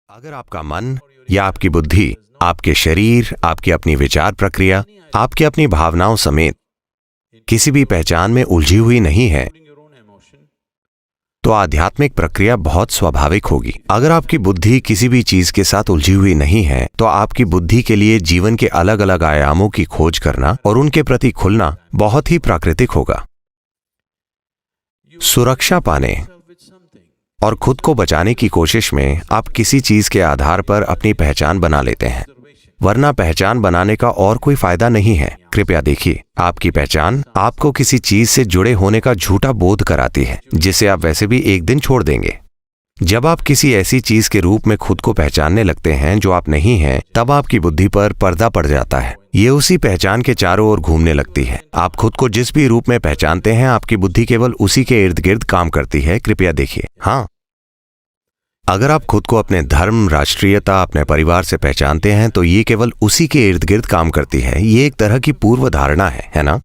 अगर आपका मन या आपकी बुद्धि, आपके शरीर, आपकी अपनी विचार प्रक्रिया, आपकी अपनी भावनाओं समेत किसी भी पहचान में उलझी हुई नहीं है, तो आध्यात्मिक प्रक्रिया बहुत स्वाभाविक होगी। अगर आपकी बुद्धि किसी भी चीज के साथ उलझी हुई नहीं है, तो आपकी बुद्धि के लिए जीवन के अलग अलग आयामों की खोज करना और उनके प्रति खुलना बहुत ही प्राकृतिक होगा। सुरक्षा पाने और खुद को बचाने की कोशिश में आप किसी चीज के आधार पर अपनी पहचान बना लेते हैं, वरना पहचान बनाने का और कोई फायदा नहीं है। कृपया देखिए, आपकी पहचान आपको किसी चीज से जुड़े होने का झूठा बोध कराती है, जिसे आप वैसे भी एक दिन छोड़ देंगे। जब आप किसी ऐसी चीज के रूप में खुद को पहचानने लगते हैं जो आप नहीं हैं, तब आपकी बुद्धि पर पर्दा पड़ जाता है। ये उसी पहचान के चारों ओर घूमने लगती है। आप खुद को जिस भी रूप में पहचानते हैं, आपकी बुद्धि केवल उसी के इर्द गिर्द काम करती है। कृपया देखिए। हाँ, अगर आप खुद को अपने धर्म, राष्ट्रीयता, अपने परिवार से पहचानते हैं, तो ये केवल उसी के इर्द गिर्द काम करती है। ये एक तरह की पूर्व धारणा है ना?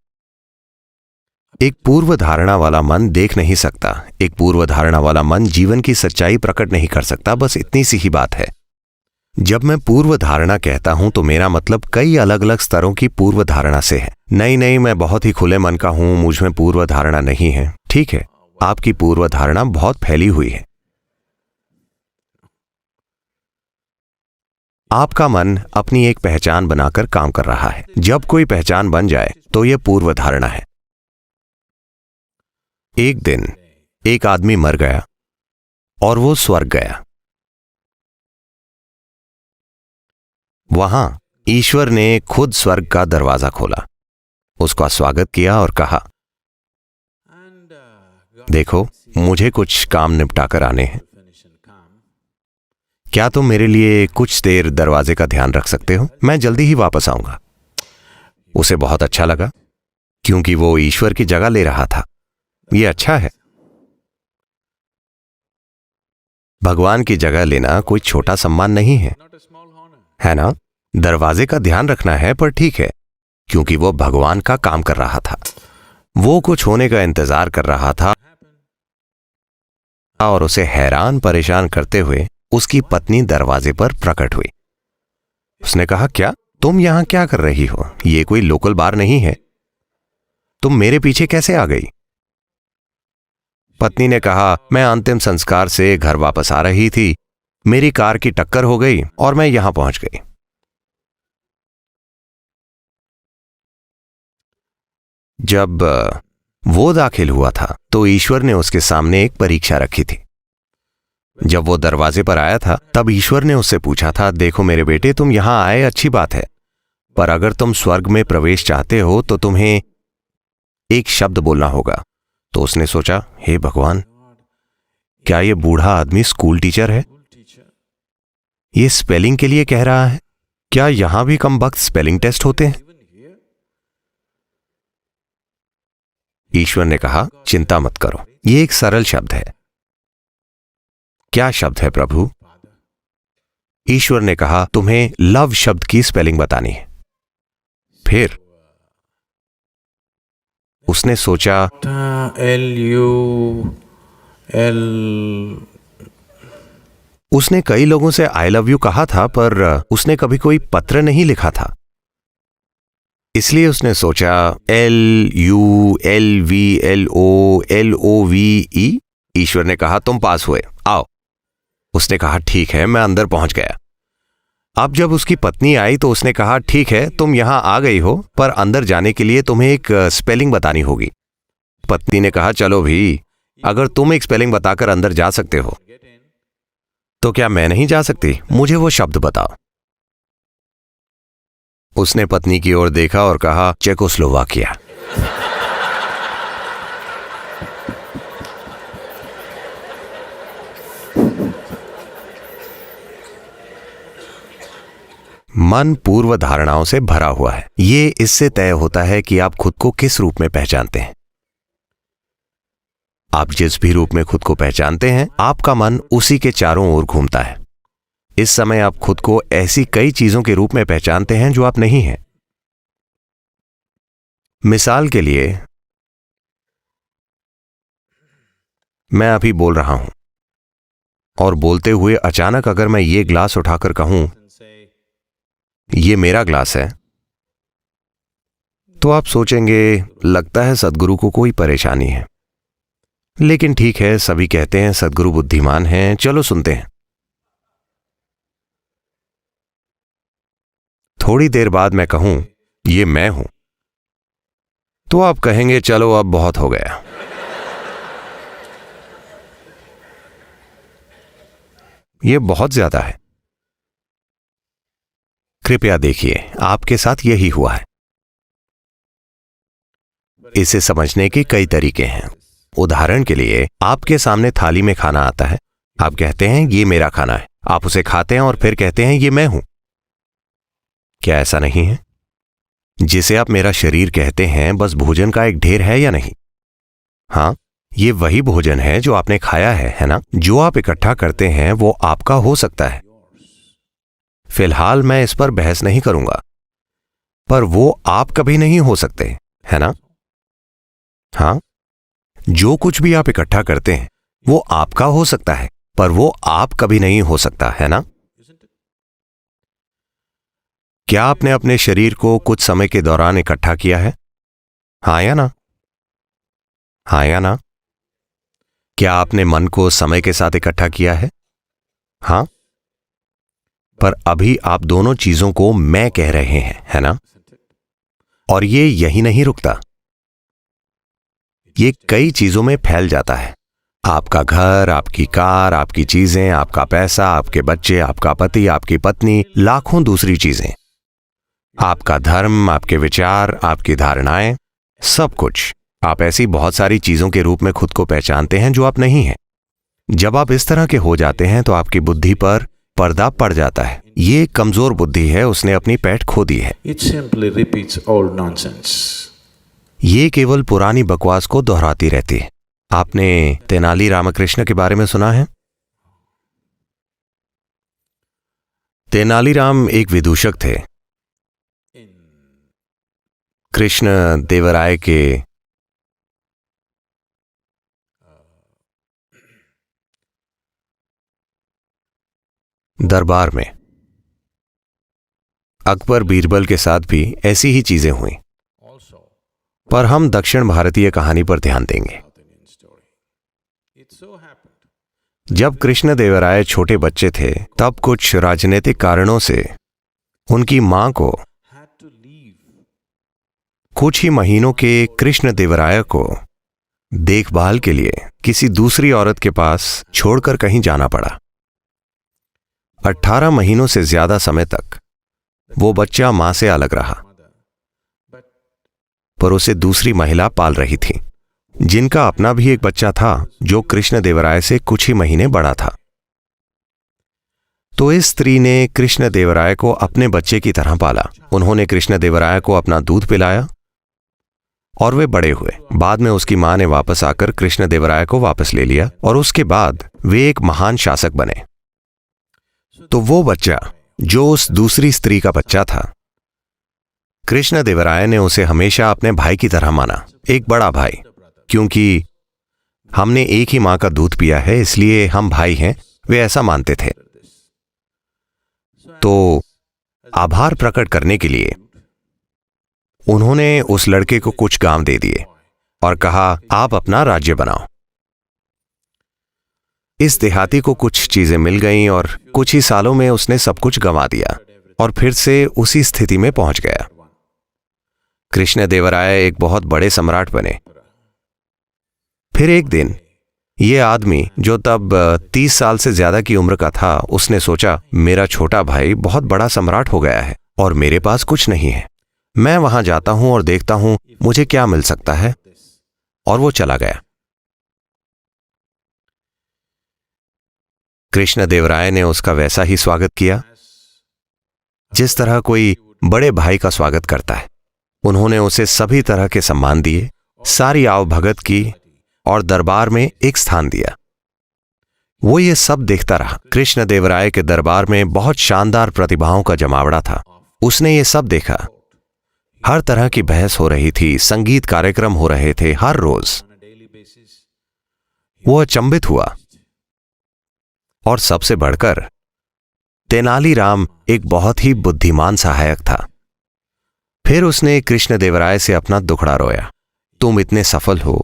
एक पूर्व धारणा वाला मन देख नहीं सकता। एक पूर्व धारणा वाला मन जीवन की सच्चाई प्रकट नहीं कर सकता। बस इतनी सी ही बात है। जब मैं पूर्व धारणा कहता हूं, तो मेरा मतलब कई अलग अलग स्तरों की पूर्व धारणा से है। नहीं, मैं बहुत ही खुले मन का हूं, मुझ में पूर्व धारणा नहीं है। ठीक है, आपकी पूर्व धारणा बहुत फैली हुई है। आपका मन अपनी एक पहचान बनाकर काम कर रहा है। जब कोई पहचान बन जाए, तो यह पूर्व धारणा है। एक दिन एक आदमी मर गया और वो स्वर्ग गया। वहां ईश्वर ने खुद स्वर्ग का दरवाजा खोला, उसका स्वागत किया और कहा, देखो, मुझे कुछ काम निपटा कर आने हैं। क्या तुम मेरे लिए कुछ देर दरवाजे का ध्यान रख सकते हो? मैं जल्दी ही वापस आऊंगा। उसे बहुत अच्छा लगा, क्योंकि वो ईश्वर की जगह ले रहा था। ये अच्छा है। भगवान की जगह लेना कोई छोटा सम्मान नहीं है ना? दरवाजे का ध्यान रखना है, पर ठीक है, क्योंकि वो भगवान का काम कर रहा था। वो कुछ होने का इंतजार कर रहा था, और उसे हैरान परेशान करते हुए उसकी पत्नी दरवाजे पर प्रकट हुई। उसने कहा, क्या तुम यहां क्या कर रही हो? ये कोई लोकल बार नहीं है। तुम मेरे पीछे कैसे आ गई? पत्नी ने कहा, मैं अंतिम संस्कार से घर वापस आ रही थी, मेरी कार की टक्कर हो गई और मैं यहां पहुंच गई। जब वो दाखिल हुआ था, तो ईश्वर ने उसके सामने एक परीक्षा रखी थी। जब वो दरवाजे पर आया था, तब ईश्वर ने उससे पूछा था, देखो मेरे बेटे, तुम यहां आए अच्छी बात है, पर अगर तुम स्वर्ग में प्रवेश चाहते हो, तो तुम्हें एक शब्द बोलना होगा। तो उसने सोचा, हे भगवान, क्या ये बूढ़ा आदमी स्कूल टीचर है? ये स्पेलिंग के लिए कह रहा है। क्या यहां भी कम वक्त स्पेलिंग टेस्ट होते हैं? ईश्वर ने कहा, चिंता मत करो, ये एक सरल शब्द है। क्या शब्द है प्रभु? ईश्वर ने कहा, तुम्हें लव शब्द की स्पेलिंग बतानी है। फिर उसने सोचा, उसने कई लोगों से आई लव यू कहा था, पर उसने कभी कोई पत्र नहीं लिखा था। इसलिए उसने सोचा, LULVLOLOVE। ईश्वर ने कहा, तुम पास हुए, आओ। उसने कहा, ठीक है, मैं अंदर पहुंच गया। अब जब उसकी पत्नी आई, तो उसने कहा, ठीक है, तुम यहां आ गई हो, पर अंदर जाने के लिए तुम्हें एक स्पेलिंग बतानी होगी। पत्नी ने कहा, चलो भी, अगर तुम एक स्पेलिंग बताकर अंदर जा सकते हो, तो क्या मैं नहीं जा सकती? मुझे वो शब्द बताओ। उसने पत्नी की ओर देखा और कहा, चेकोस्लोवाकिया। मन पूर्व धारणाओं से भरा हुआ है। ये इससे तय होता है कि आप खुद को किस रूप में पहचानते हैं। आप जिस भी रूप में खुद को पहचानते हैं, आपका मन उसी के चारों ओर घूमता है। इस समय आप खुद को ऐसी कई चीजों के रूप में पहचानते हैं जो आप नहीं हैं। मिसाल के लिए, मैं अभी बोल रहा हूं, और बोलते हुए अचानक अगर मैं ये ग्लास उठाकर कहूं ये मेरा ग्लास है, तो आप सोचेंगे लगता है सद्गुरु को कोई परेशानी है। लेकिन ठीक है, सभी कहते हैं सद्गुरु बुद्धिमान हैं, चलो सुनते हैं। थोड़ी देर बाद मैं कहूं ये मैं हूं, तो आप कहेंगे चलो अब बहुत हो गया। ये बहुत ज्यादा है। कृपया देखिए, आपके साथ यही हुआ है। इसे समझने के कई तरीके हैं। उदाहरण के लिए, आपके सामने थाली में खाना आता है, आप कहते हैं ये मेरा खाना है, आप उसे खाते हैं और फिर कहते हैं ये मैं हूं। क्या ऐसा नहीं है? जिसे आप मेरा शरीर कहते हैं बस भोजन का एक ढेर है या नहीं? हां, ये वही भोजन है जो आपने खाया है ना? जो आप इकट्ठा करते हैं वो आपका हो सकता है। फिलहाल मैं इस पर बहस नहीं करूंगा, पर वो आप कभी नहीं हो सकते, है ना? हां, जो कुछ भी आप इकट्ठा करते हैं वो आपका हो सकता है, पर वो आप कभी नहीं हो सकता, है ना? क्या आपने अपने शरीर को कुछ समय के दौरान इकट्ठा किया है? हां या ना? हां या ना? क्या आपने मन को समय के साथ इकट्ठा किया है? हां, पर अभी आप दोनों चीजों को मैं कह रहे हैं, है ना? और ये यही नहीं रुकता, ये कई चीजों में फैल जाता है। आपका घर, आपकी कार, आपकी चीजें, आपका पैसा, आपके बच्चे, आपका पति, आपकी पत्नी, लाखों दूसरी चीजें, आपका धर्म, आपके विचार, आपकी धारणाएं, सब कुछ। आप ऐसी बहुत सारी चीजों के रूप में खुद को पहचानते हैं जो आप नहीं हैं। जब आप इस तरह के हो जाते हैं तो आपकी बुद्धि पर पर्दा पड़ जाता है। ये कमजोर बुद्धि है, उसने अपनी पैठ खो दी है। It simply repeats old nonsense. ये केवल पुरानी बकवास को दोहराती रहती है। आपने तेनाली रामकृष्ण के बारे में सुना है? तेनालीराम एक विदूषक थे। कृष्ण देवराय के दरबार में अकबर बीरबल के साथ भी ऐसी ही चीजें हुई, पर हम दक्षिण भारतीय कहानी पर ध्यान देंगे। जब कृष्ण देवराय छोटे बच्चे थे तब कुछ राजनीतिक कारणों से उनकी मां को कुछ ही महीनों के कृष्ण देवराय को देखभाल के लिए किसी दूसरी औरत के पास छोड़कर कहीं जाना पड़ा। 18 महीनों से ज्यादा समय तक वो बच्चा मां से अलग रहा, पर उसे दूसरी महिला पाल रही थी, जिनका अपना भी एक बच्चा था जो कृष्ण देवराय से कुछ ही महीने बड़ा था। तो इस स्त्री ने कृष्ण देवराय को अपने बच्चे की तरह पाला। उन्होंने कृष्ण देवराय को अपना दूध पिलाया और वे बड़े हुए। बाद में उसकी मां ने वापस आकर कृष्ण देवराय को वापस ले लिया और उसके बाद वे एक महान शासक बने। तो वो बच्चा जो उस दूसरी स्त्री का बच्चा था, कृष्ण देवराय ने उसे हमेशा अपने भाई की तरह माना, एक बड़ा भाई। क्योंकि हमने एक ही मां का दूध पिया है इसलिए हम भाई हैं, वे ऐसा मानते थे। तो आभार प्रकट करने के लिए उन्होंने उस लड़के को कुछ गांव दे दिए और कहा आप अपना राज्य बनाओ। इस देहाती को कुछ चीजें मिल गईं और कुछ ही सालों में उसने सब कुछ गंवा दिया और फिर से उसी स्थिति में पहुंच गया। कृष्ण देवराय एक बहुत बड़े सम्राट बने। फिर एक दिन ये आदमी जो तब 30 साल से ज्यादा की उम्र का था, उसने सोचा मेरा छोटा भाई बहुत बड़ा सम्राट हो गया है और मेरे पास कुछ नहीं है, मैं वहां जाता हूं और देखता हूं मुझे क्या मिल सकता है। और वो चला गया। कृष्ण देवराय ने उसका वैसा ही स्वागत किया जिस तरह कोई बड़े भाई का स्वागत करता है। उन्होंने उसे सभी तरह के सम्मान दिए, सारी आवभगत की और दरबार में एक स्थान दिया। वो ये सब देखता रहा। कृष्ण देवराय के दरबार में बहुत शानदार प्रतिभाओं का जमावड़ा था। उसने ये सब देखा। हर तरह की बहस हो रही थी, संगीत कार्यक्रम हो रहे थे हर रोज। वो अचंभित हुआ। और सबसे बढ़कर तेनालीराम एक बहुत ही बुद्धिमान सहायक था। फिर उसने कृष्णदेवराय से अपना दुखड़ा रोया। तुम इतने सफल हो,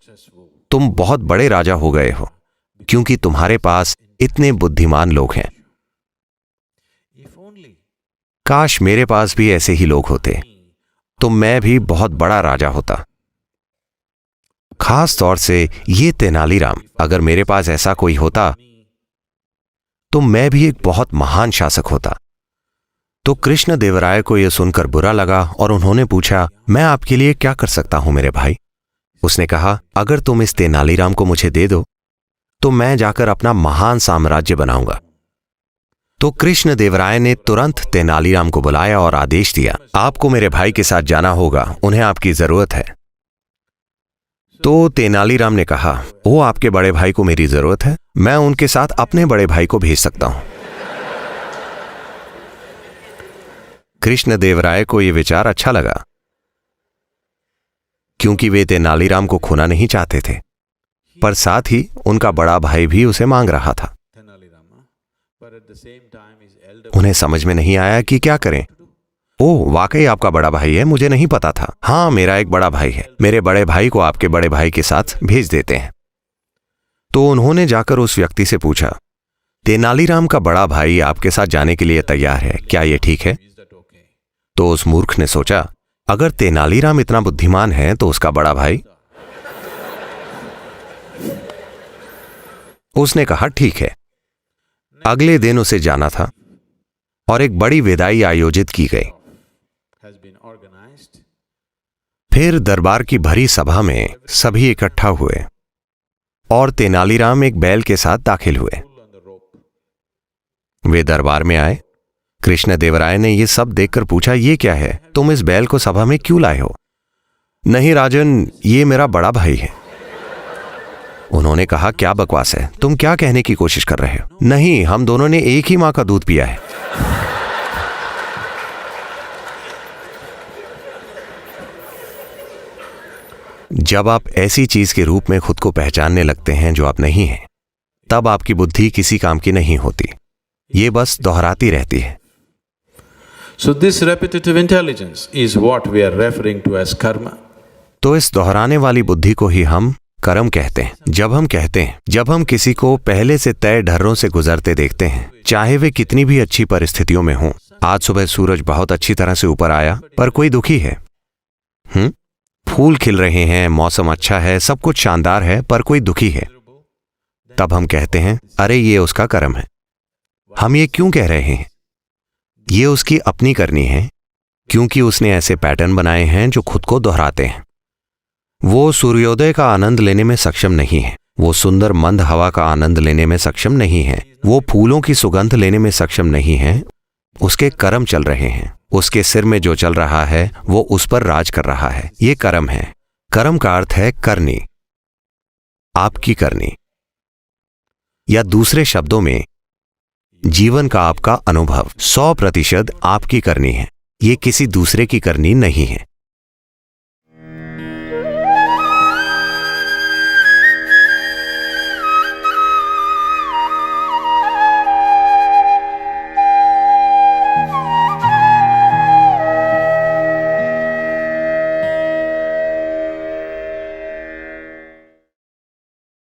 तुम बहुत बड़े राजा हो गए हो क्योंकि तुम्हारे पास इतने बुद्धिमान लोग हैं। काश मेरे पास भी ऐसे ही लोग होते तो मैं भी बहुत बड़ा राजा होता। खास तौर से ये तेनालीराम, अगर मेरे पास ऐसा कोई होता तो मैं भी एक बहुत महान शासक होता। तो कृष्णदेवराय को यह सुनकर बुरा लगा और उन्होंने पूछा, मैं आपके लिए क्या कर सकता हूं मेरे भाई? उसने कहा, अगर तुम इस तेनालीराम को मुझे दे दो तो मैं जाकर अपना महान साम्राज्य बनाऊंगा। तो कृष्णदेवराय ने तुरंत तेनालीराम को बुलाया और आदेश दिया, आपको मेरे भाई के साथ जाना होगा, उन्हें आपकी जरूरत है। तो तेनालीराम ने कहा, वो आपके बड़े भाई को मेरी जरूरत है, मैं उनके साथ अपने बड़े भाई को भेज सकता हूं। कृष्णदेवराय को यह विचार अच्छा लगा क्योंकि वे तेनालीराम को खोना नहीं चाहते थे, पर साथ ही उनका बड़ा भाई भी उसे मांग रहा था। उन्हें समझ में नहीं आया कि क्या करें। ओह, वाकई आपका बड़ा भाई है, मुझे नहीं पता था। हाँ, मेरा एक बड़ा भाई है, मेरे बड़े भाई को आपके बड़े भाई के साथ भेज देते हैं। तो उन्होंने जाकर उस व्यक्ति से पूछा, तेनालीराम का बड़ा भाई आपके साथ जाने के लिए तैयार है, क्या यह ठीक है? तो उस मूर्ख ने सोचा, अगर तेनालीराम इतना बुद्धिमान है तो उसका बड़ा भाई। उसने कहा, ठीक है। अगले दिन उसे जाना था और एक बड़ी विदाई आयोजित की गई। फिर दरबार की भरी सभा में सभी इकट्ठा हुए और तेनालीराम एक बैल के साथ दाखिल हुए। वे दरबार में आए। कृष्णदेवराय ने यह सब देखकर पूछा, ये क्या है? तुम इस बैल को सभा में क्यों लाए हो? नहीं राजन, ये मेरा बड़ा भाई है। उन्होंने कहा, क्या बकवास है, तुम क्या कहने की कोशिश कर रहे हो? नहीं, हम दोनों ने एक ही मां का दूध पिया है। जब आप ऐसी चीज के रूप में खुद को पहचानने लगते हैं जो आप नहीं हैं, तब आपकी बुद्धि किसी काम की नहीं होती, ये बस दोहराती रहती है। So this repetitive intelligence is what we are referring to as karma. तो इस दोहराने वाली बुद्धि को ही हम कर्म कहते हैं। जब हम किसी को पहले से तय ढर्रों से गुजरते देखते हैं, चाहे वे कितनी भी अच्छी परिस्थितियों में हों। आज सुबह सूरज बहुत अच्छी तरह से ऊपर आया, पर कोई दुखी है। फूल खिल रहे हैं, मौसम अच्छा है, सब कुछ शानदार है, पर कोई दुखी है। तब हम कहते हैं, अरे ये उसका कर्म है। हम ये क्यों कह रहे हैं? ये उसकी अपनी करनी है, क्योंकि उसने ऐसे पैटर्न बनाए हैं जो खुद को दोहराते हैं। वो सूर्योदय का आनंद लेने में सक्षम नहीं है, वो सुंदर मंद हवा का आनंद लेने में सक्षम नहीं है, वो फूलों की सुगंध लेने में सक्षम नहीं है। उसके कर्म चल रहे हैं, उसके सिर में जो चल रहा है वो उस पर राज कर रहा है। ये कर्म है। कर्म का अर्थ है करनी, आपकी करनी, या दूसरे शब्दों में जीवन का आपका अनुभव 100% आपकी करनी है। ये किसी दूसरे की करनी नहीं है।